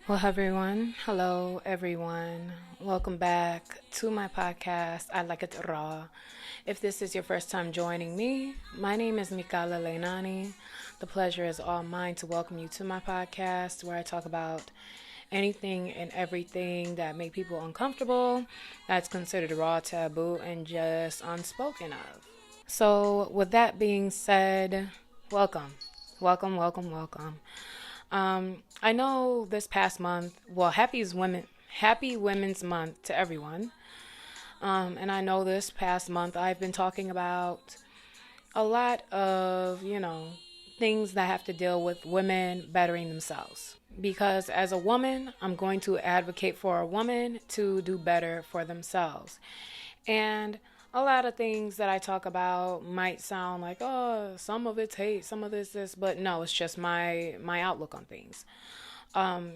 Well, everyone, hello, everyone. Welcome back to my podcast. I like it raw. If this is your first time joining me, my name is Mikala Leinani. The pleasure is all mine to welcome you to my podcast where I talk about anything and everything that make people uncomfortable, that's considered raw, taboo, and just unspoken of. So, with that being said, welcome. Welcome, welcome, welcome. I know this past month, well, Happy Women's Month to everyone. And I know this past month I've been talking about a lot of, things that have to deal with women bettering themselves. Because as a woman, I'm going to advocate for a woman to do better for themselves. And a lot of things that I talk about might sound like, oh, some of it's hate, some of this, but no, it's just my outlook on things. Um,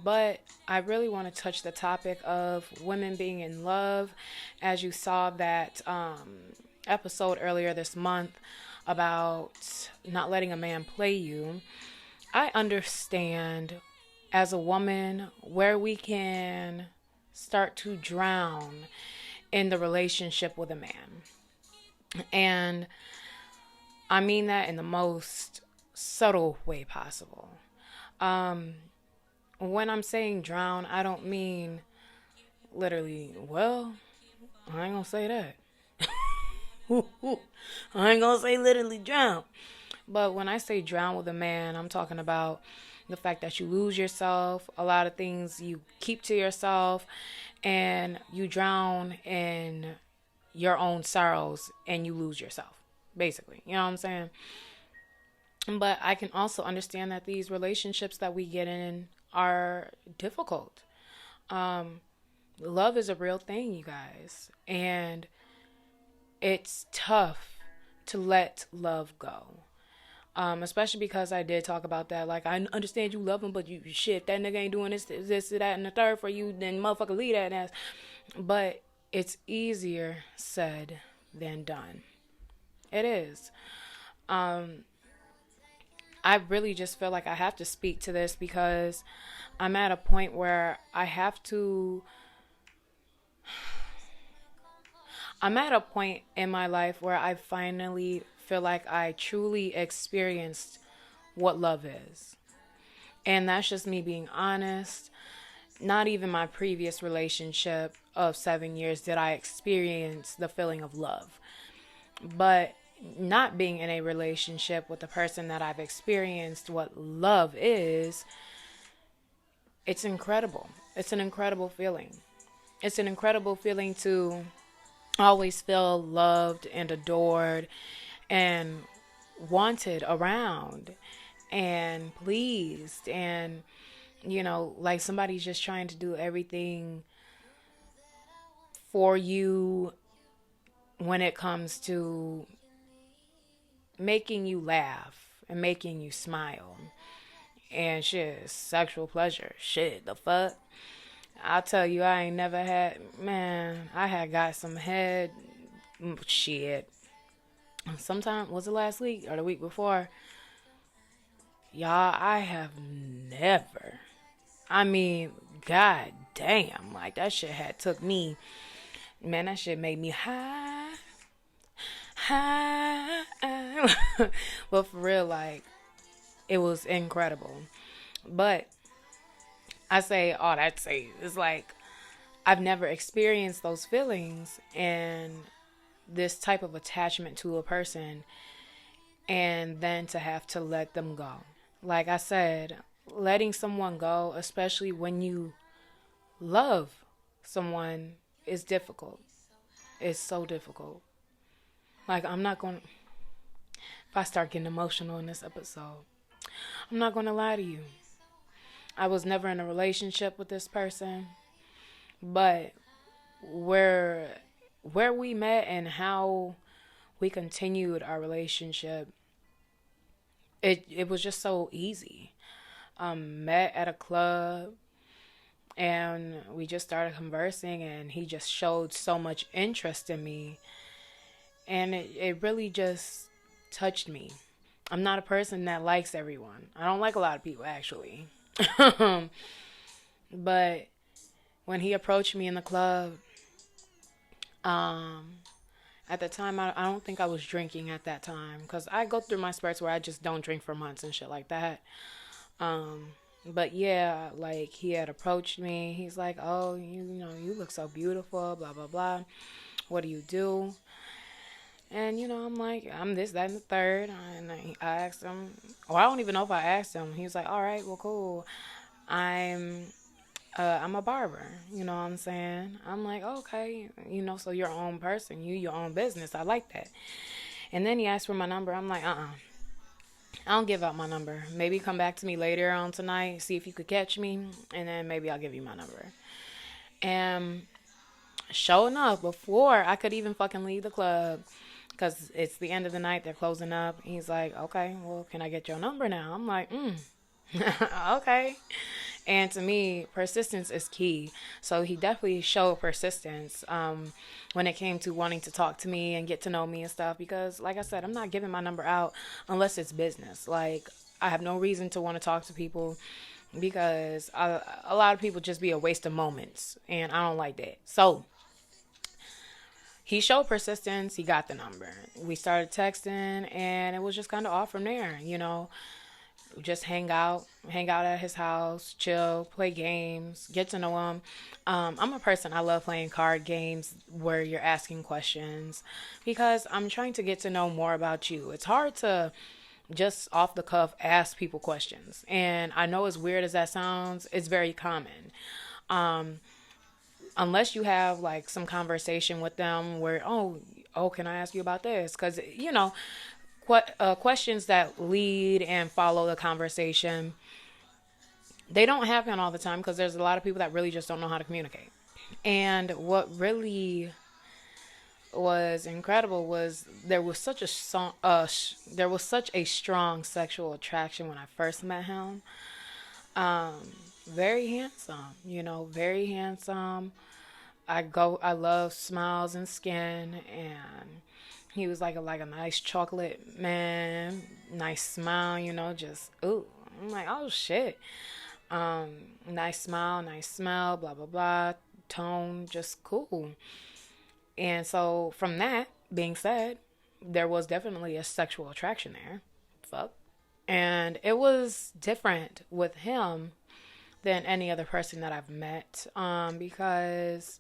but I really want to touch the topic of women being in love, as you saw that episode earlier this month about not letting a man play you. I understand as a woman where we can start to drown in the relationship with a man. And I mean that in the most subtle way possible. When I'm saying drown, I don't mean literally, well, I ain't gonna say that. I ain't gonna say literally drown. But when I say drown with a man, I'm talking about the fact that you lose yourself, a lot of things you keep to yourself, and you drown in your own sorrows and you lose yourself, basically. You know what I'm saying? But I can also understand that these relationships that we get in are difficult. Um, Love is a real thing, you guys. And it's tough to let love go. Especially because I did talk about that. Like, I understand you love him, but you shit, that nigga ain't doing this, that, and the third for you, then motherfucker leave that ass. But it's easier said than done. It is. I really just feel like I have to speak to this because I'm at a point where I'm at a point in my life where I finally feel like I truly experienced what love is. And that's just me being honest. Not even my previous relationship of 7 years did I experience the feeling of love. But not being in a relationship with the person that I've experienced what love is, it's incredible. It's an incredible feeling. It's an incredible feeling to always feel loved and adored and wanted around and pleased, and like somebody's just trying to do everything for you when it comes to making you laugh and making you smile and shit, sexual pleasure. Shit, the fuck. I'll tell you, I ain't never had, man, I had got some head. Shit. Sometime, was it last week or the week before? Y'all, I have never. I mean, god damn, like that shit had took me. Man, that shit made me high. High. But for real, like, it was incredible. But I say all that to say, it's like, I've never experienced those feelings and this type of attachment to a person, and then to have to let them go. Like I said, letting someone go, especially when you love someone, is difficult. It's so difficult. Like, I'm not going to, if I start getting emotional in this episode, I'm not going to lie to you. I was never in a relationship with this person, but where we met and how we continued our relationship, it was just so easy. Met at a club and we just started conversing, and he just showed so much interest in me, and it really just touched me. I'm not a person that likes everyone. I don't like a lot of people, actually. But when he approached me in the club, um, at the time, I don't think I was drinking at that time because I go through my spurts where I just don't drink for months and shit like that. Um, but yeah, like he had approached me. He's like, "Oh, you know, you look so beautiful, blah blah blah. What do you do?" And I'm like, I'm this, that, and the third. And I asked him, or I don't even know if I asked him. He was like, "All right, well, cool. I'm I'm a barber." You know what I'm saying? I'm like, okay, so your own person, your own business. I like that. And then he asked for my number. I'm like, I don't give out my number. Maybe come back to me later on tonight, see if you could catch me, and then maybe I'll give you my number. And sure enough, before I could even fucking leave the club, because it's the end of the night, they're closing up. He's like, okay, well, can I get your number now? I'm like, okay. And to me, persistence is key. So he definitely showed persistence when it came to wanting to talk to me and get to know me and stuff. Because, like I said, I'm not giving my number out unless it's business. Like, I have no reason to want to talk to people because a lot of people just be a waste of moments. And I don't like that. So he showed persistence. He got the number. We started texting, and it was just kind of off from there. Just hang out at his house, chill, play games, get to know him. I'm a person, I love playing card games where you're asking questions because I'm trying to get to know more about you. It's hard to just off the cuff ask people questions. And I know as weird as that sounds, it's very common. Um, Unless you have like some conversation with them where, oh, can I ask you about this? Because, questions that lead and follow the conversation, they don't happen all the time because there's a lot of people that really just don't know how to communicate. And what really was incredible was there was such a strong sexual attraction when I first met him. Um, Very handsome, very handsome. I love smiles and skin, and he was like a nice chocolate man, nice smile, just ooh. I'm like, oh shit. Um, Nice smile, nice smell, blah blah blah, tone, just cool. And so from that being said, there was definitely a sexual attraction there. Fuck. And it was different with him than any other person that I've met, because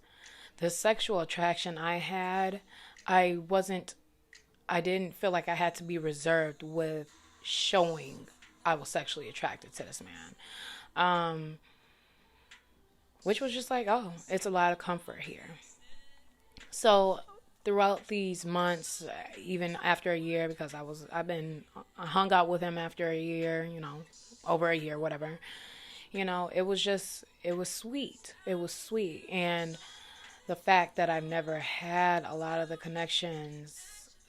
the sexual attraction I had, I wasn't, I didn't feel like I had to be reserved with showing I was sexually attracted to this man. Um, which was just like, oh, it's a lot of comfort here. So throughout these months, even after a year, because I hung out with him after a year, over a year, whatever. It was sweet. It was sweet. And the fact that I've never had a lot of the connection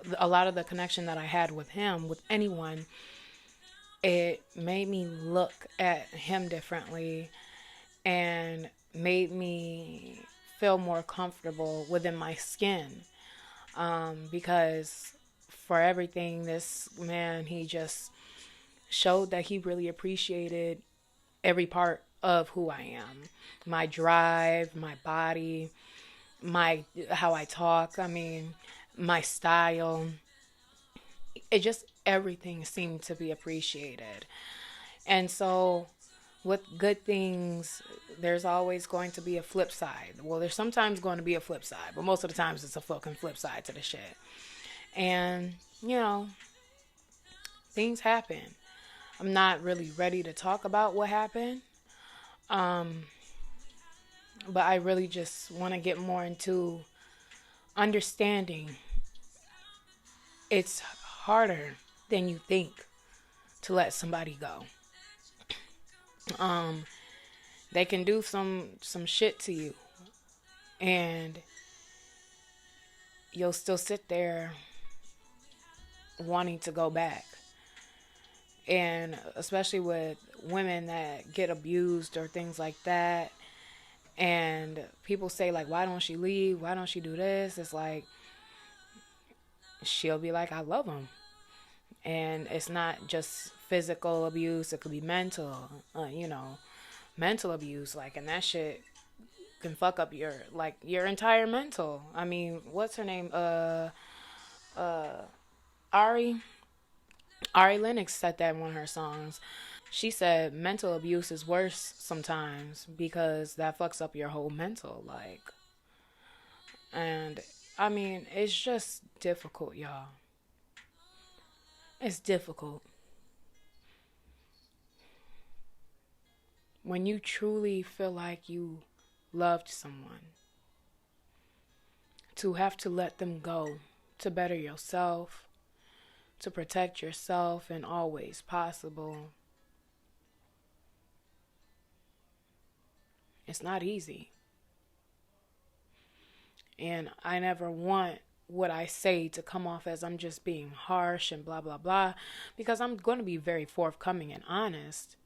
that I had with him, with anyone, it made me look at him differently and made me feel more comfortable within my skin. Because for everything, this man, he just showed that he really appreciated every part of who I am. My drive, my body, my how I talk, my style. It just everything seemed to be appreciated. And so with good things, there's always going to be a flip side. Well, there's sometimes going to be a flip side, but most of the times it's a fucking flip side to the shit. And, things happen. I'm not really ready to talk about what happened. Um, but I really just want to get more into understanding it's harder than you think to let somebody go. Um, they can do some shit to you, and you'll still sit there wanting to go back. And especially with women that get abused or things like that, and people say like, why don't she leave, why don't she do this, it's like she'll be like, I love him. And it's not just physical abuse, it could be mental, mental abuse, like, and that shit can fuck up your entire mental. I mean, what's her name? Ari Ari Lennox said that in one of her songs. She said mental abuse is worse sometimes because that fucks up your whole mental, like. And I mean, it's just difficult, y'all. It's difficult. When you truly feel like you loved someone, to have to let them go to better yourself, to protect yourself in all ways possible. It's not easy. And I never want what I say to come off as I'm just being harsh and blah, blah, blah, because I'm going to be very forthcoming and honest.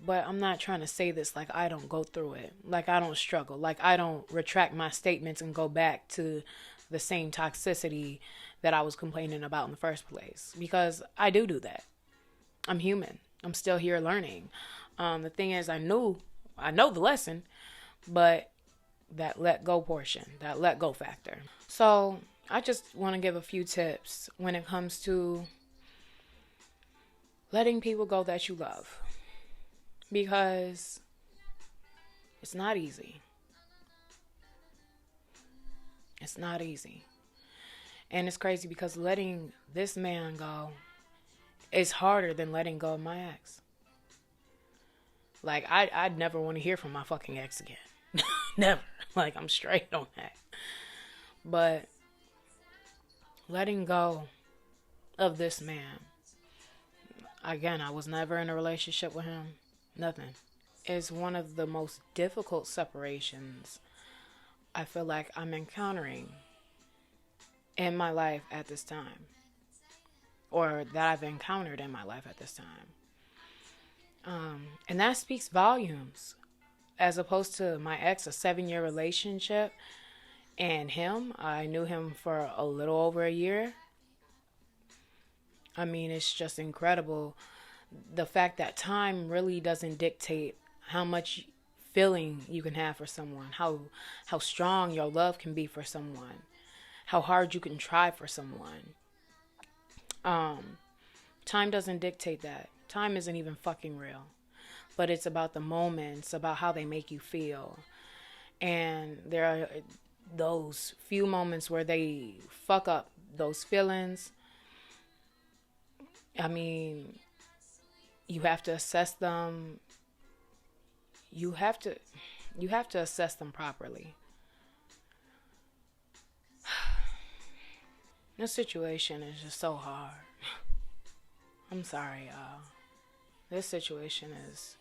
But I'm not trying to say this like I don't go through it, like I don't struggle, like I don't retract my statements and go back to the same toxicity that I was complaining about in the first place. Because I do that. I'm human. I'm still here learning. The thing is, I know the lesson, but that let go portion, that let go factor. So I just want to give a few tips when it comes to letting people go that you love. Because it's not easy. It's not easy. And it's crazy because letting this man go is harder than letting go of my ex. Like, I'd never want to hear from my fucking ex again. Never. Like, I'm straight on that. But letting go of this man, again, I was never in a relationship with him. Nothing. Is one of the most difficult separations I feel like I'm encountering in my life at this time. Or that I've encountered in my life at this time. And that speaks volumes. As opposed to my ex, a 7-year relationship. And him, I knew him for a little over a year. I mean, it's just incredible. The fact that time really doesn't dictate how much feeling you can have for someone, how strong your love can be for someone, how hard you can try for someone. Time doesn't dictate that. Time isn't even fucking real. But it's about the moments, about how they make you feel. And there are those few moments where they fuck up those feelings. I mean, you have to assess them. You have to assess them properly. This situation is just so hard. I'm sorry, y'all. This situation is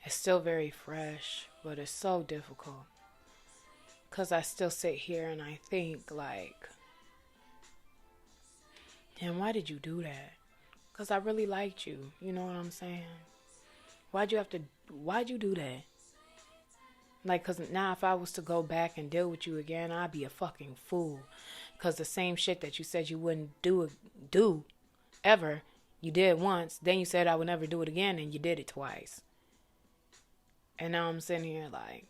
still very fresh, but it's so difficult. Because I still sit here and I think, like, damn, why did you do that? Because I really liked you. You know what I'm saying? Why'd you do that? Like, because now if I was to go back and deal with you again, I'd be a fucking fool. Because the same shit that you said you wouldn't do ever, you did once. Then you said I would never do it again, and you did it twice. And now I'm sitting here like,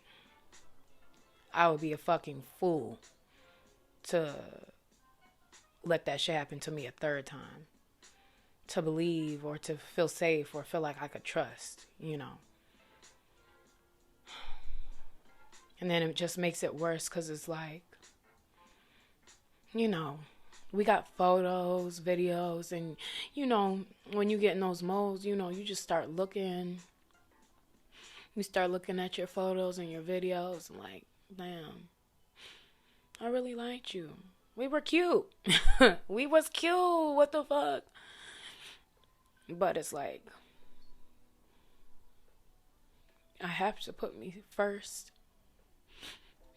I would be a fucking fool to let that shit happen to me a third time. To believe or to feel safe or feel like I could trust, you know. And then it just makes it worse because it's like, you know, we got photos, videos, and, you know, when you get in those modes, you know, you just start looking. You start looking at your photos and your videos and like, damn, I really liked you. We were cute. We was cute. What the fuck? But it's like, I have to put me first.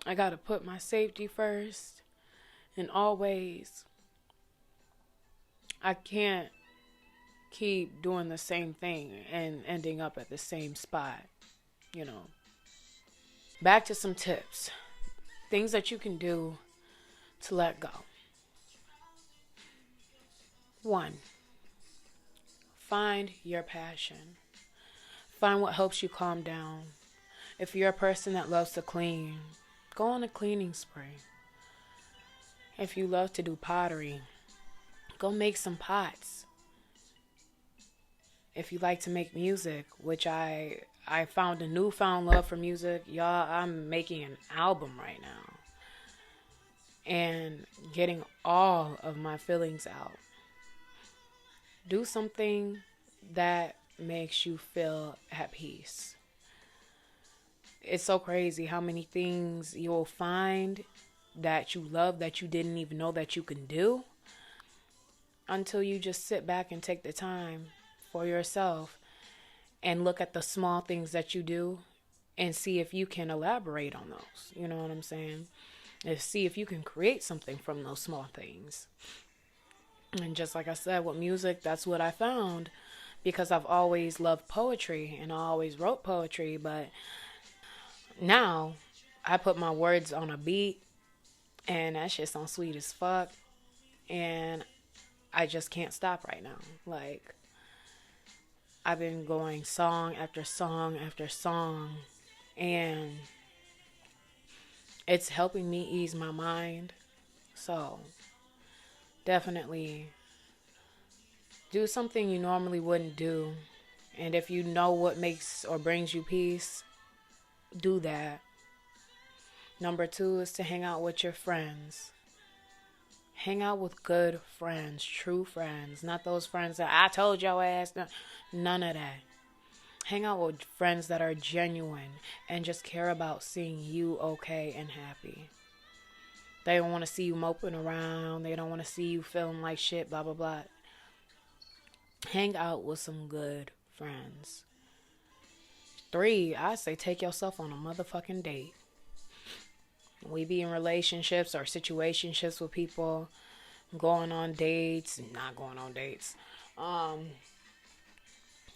I gotta put my safety first. And always, I can't keep doing the same thing and ending up at the same spot, you know. Back to some tips. Things that you can do to let go. 1. Find your passion. Find what helps you calm down. If you're a person that loves to clean, go on a cleaning spree. If you love to do pottery, go make some pots. If you like to make music, which I found a newfound love for music, y'all, I'm making an album right now and getting all of my feelings out. Do something that makes you feel at peace. It's so crazy how many things you'll find that you love that you didn't even know that you can do until you just sit back and take the time for yourself and look at the small things that you do and see if you can elaborate on those. You know what I'm saying? And see if you can create something from those small things. And just like I said, with music, that's what I found, because I've always loved poetry and I always wrote poetry, but now I put my words on a beat and that shit sounds sweet as fuck, and I just can't stop right now. Like, I've been going song after song after song, and it's helping me ease my mind. So definitely do something you normally wouldn't do. And if you know what makes or brings you peace, do that. Number 2 is to hang out with your friends. Hang out with good friends, true friends, not those friends that I told your ass. None of that. Hang out with friends that are genuine and just care about seeing you okay and happy. They don't want to see you moping around. They don't want to see you feeling like shit, blah, blah, blah. Hang out with some good friends. 3, I say take yourself on a motherfucking date. We be in relationships or situationships with people, going on dates, not going on dates,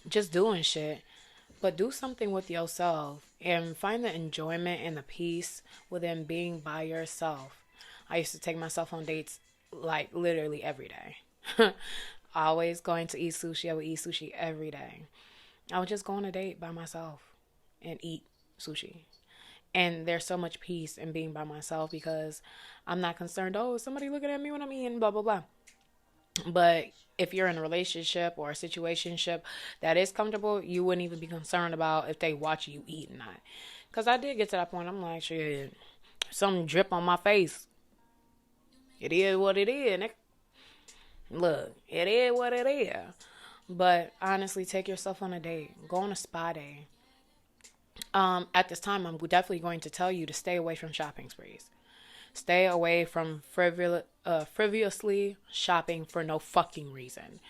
just doing shit. But do something with yourself and find the enjoyment and the peace within being by yourself. I used to take myself on dates like literally every day. Always going to eat sushi. I would eat sushi every day. I would just go on a date by myself and eat sushi. And there's so much peace in being by myself because I'm not concerned, oh, is somebody looking at me when I'm eating, blah, blah, blah. But if you're in a relationship or a situationship that is comfortable, you wouldn't even be concerned about if they watch you eat or not. Because I did get to that point. I'm like, shit, something drip on my face. It is what it is. Look, it is what it is. But honestly, take yourself on a date. Go on a spa day. At this time, I'm definitely going to tell you to stay away from shopping sprees. Stay away from frivolously shopping for no fucking reason.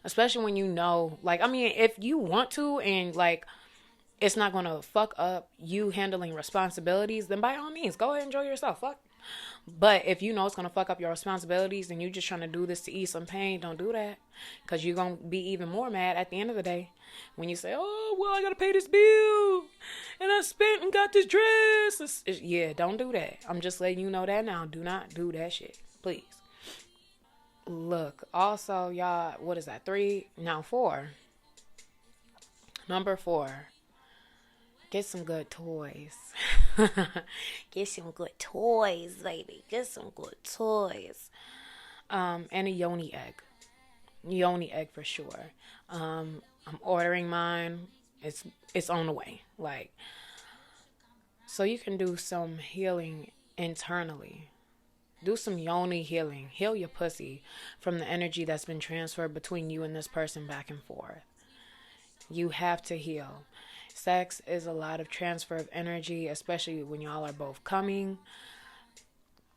Especially when you know, like, I mean, if you want to and, like, it's not going to fuck up you handling responsibilities, then by all means, go ahead and enjoy yourself. Fuck. But if you know it's going to fuck up your responsibilities and you're just trying to do this to ease some pain, don't do that. Because you're going to be even more mad at the end of the day when you say, oh, well, I got to pay this bill and I spent and got this dress. Yeah, don't do that. I'm just letting you know that now. Do not do that shit. Please. Look, also, y'all, what is that? 3? Now 4. Number 4. Get some good toys. Get some good toys, baby. Get some good toys. And a yoni egg. Yoni egg for sure. I'm ordering mine. It's on the way. Like, so you can do some healing internally. Do some yoni healing. Heal your pussy from the energy that's been transferred between you and this person back and forth. You have to heal. Sex is a lot of transfer of energy, especially when y'all are both coming.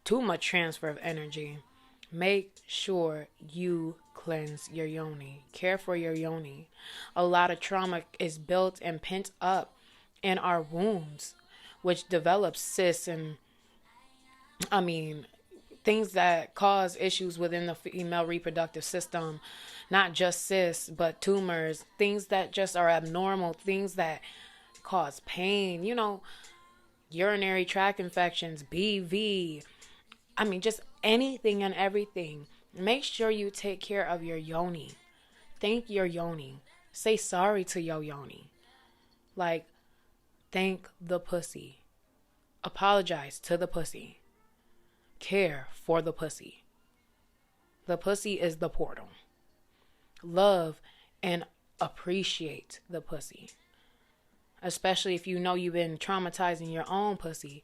Too much transfer of energy. Make sure you cleanse your yoni. Care for your yoni. A lot of trauma is built and pent up in our wombs, which develops cysts and, things that cause issues within the female reproductive system. Not just cysts, but tumors, things that just are abnormal, things that cause pain, urinary tract infections, BV. Just anything and everything. Make sure you take care of your yoni. Thank your yoni. Say sorry to your yoni. Like, thank the pussy. Apologize to the pussy. Care for the pussy. The pussy is the portal. Love and appreciate the pussy. Especially if you know you've been traumatizing your own pussy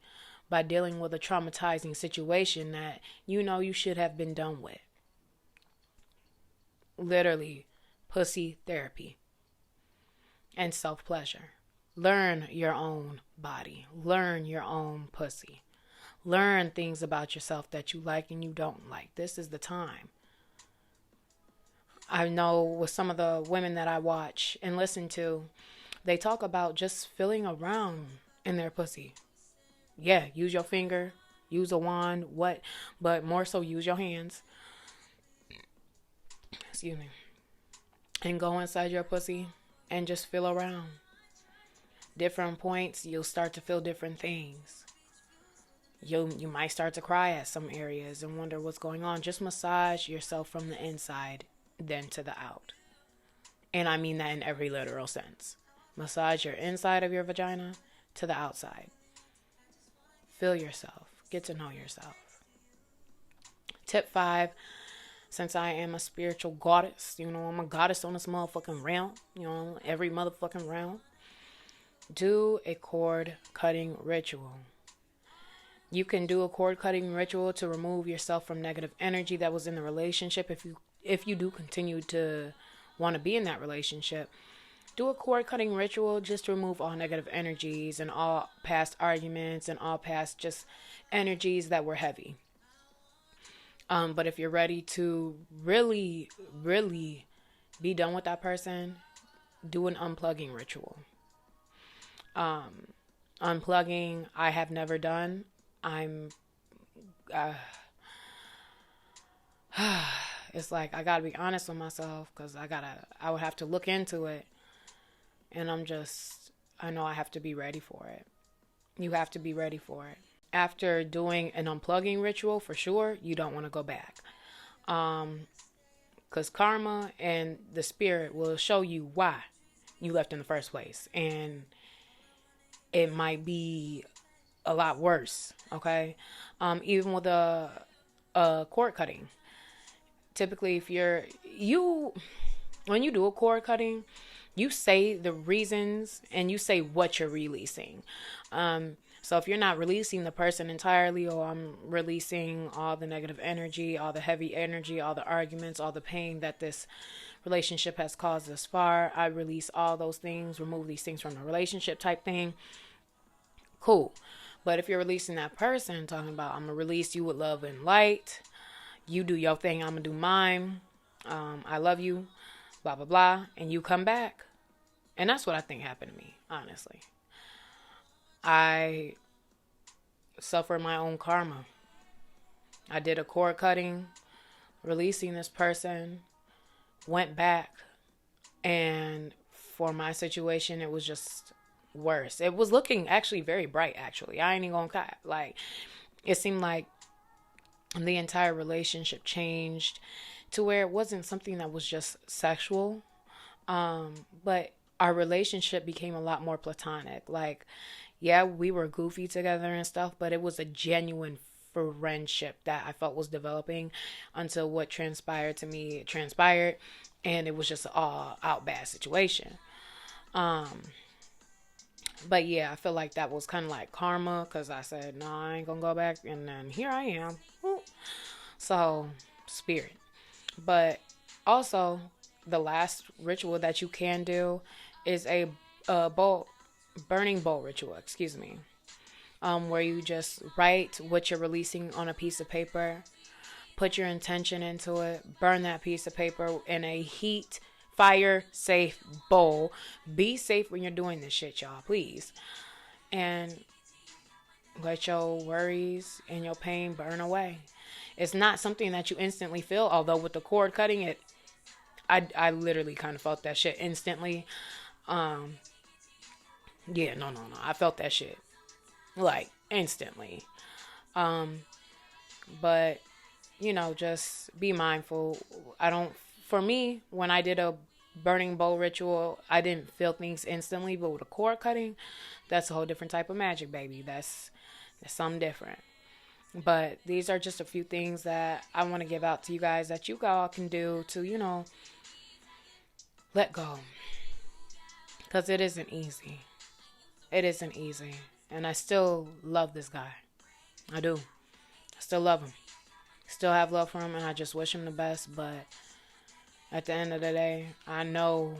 by dealing with a traumatizing situation that you know you should have been done with. Literally, pussy therapy and self-pleasure. Learn your own body. Learn your own pussy. Learn things about yourself that you like and you don't like. This is the time. I know with some of the women that I watch and listen to, they talk about just feeling around in their pussy. Yeah, use your finger, use a wand, but more so use your hands. Excuse me. And go inside your pussy and just feel around. Different points, you'll start to feel different things. You might start to cry at some areas and wonder what's going on. Just massage yourself from the inside, then to the out. And I mean that in every literal sense. Massage your inside of your vagina to the outside. Feel yourself. Get to know yourself. Tip 5. Since I am a spiritual goddess, I'm a goddess on this motherfucking realm, every motherfucking realm. Do a cord cutting ritual. You can do a cord cutting ritual to remove yourself from negative energy that was in the relationship. If you do continue to want to be in that relationship, do a cord cutting ritual just to remove all negative energies and all past arguments and all past just energies that were heavy. But if you're ready to really, really be done with that person, do an unplugging ritual. Unplugging, I have never done. It's like, I gotta be honest with myself because I would have to look into it. And I know I have to be ready for it. You have to be ready for it. After doing an unplugging ritual, for sure, you don't want to go back. Because karma and the spirit will show you why you left in the first place. And it might be a lot worse, okay? Even with a cord cutting. Typically, when you do a cord cutting, you say the reasons and you say what you're releasing. So if you're not releasing the person entirely, or I'm releasing all the negative energy, all the heavy energy, all the arguments, all the pain that this relationship has caused thus far, I release all those things, remove these things from the relationship type thing. Cool. But if you're releasing that person, talking about, I'm going to release you with love and light. You do your thing, I'm going to do mine. I love you, blah, blah, blah. And you come back. And that's what I think happened to me, honestly. I suffered my own karma. I did a cord cutting, releasing this person, went back, and for my situation, it was just worse. It was looking actually very bright, actually. I ain't even gonna cut. Like, it seemed like the entire relationship changed to where it wasn't something that was just sexual, but our relationship became a lot more platonic. Like, yeah, we were goofy together and stuff, but it was a genuine friendship that I felt was developing until what transpired to me transpired, and it was just an all-out bad situation. But yeah, I feel like that was kind of like karma, because I said, no, I ain't gonna go back, and then here I am. So, spirit. But also, the last ritual that you can do is a burning bowl ritual, where you just write what you're releasing on a piece of paper, put your intention into it, burn that piece of paper in a fire safe bowl. Be safe when you're doing this shit, y'all, please. And let your worries and your pain burn away. It's not something that you instantly feel, although with the cord cutting, I literally kind of felt that shit instantly. Yeah, no. I felt that shit like instantly. But just be mindful. For me, when I did a burning bowl ritual, I didn't feel things instantly, but with a cord cutting, that's a whole different type of magic, baby. That's something different. But these are just a few things that I want to give out to you guys that you all can do to, let go. Because it isn't easy. It isn't easy. And I still love this guy. I do. I still love him. Still have love for him, and I just wish him the best. But at the end of the day, I know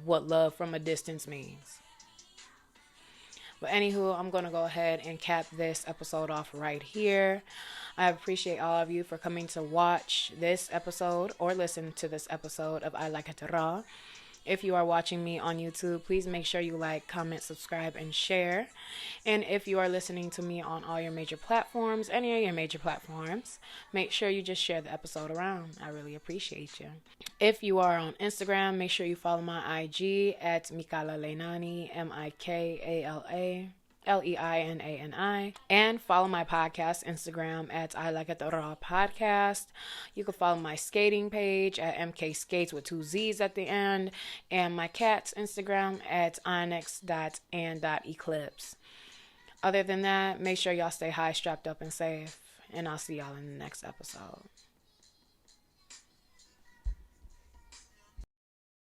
what love from a distance means. But anywho, I'm going to go ahead and cap this episode off right here. I appreciate all of you for coming to watch this episode or listen to this episode of I Like It Raw. If you are watching me on YouTube, please make sure you like, comment, subscribe, and share. And if you are listening to me on all your major platforms, any of your major platforms, make sure you just share the episode around. I really appreciate you. If you are on Instagram, make sure you follow my IG at Mikala Leinani, MikaLeinani, and follow my podcast Instagram at I Like It Raw Podcast. You can follow my skating page at MK Skates with 2 Z's at the end, and my cat's Instagram at onyx.and.eclipse. Other than that, make sure y'all stay high, strapped up, and safe, and I'll see y'all in the next episode.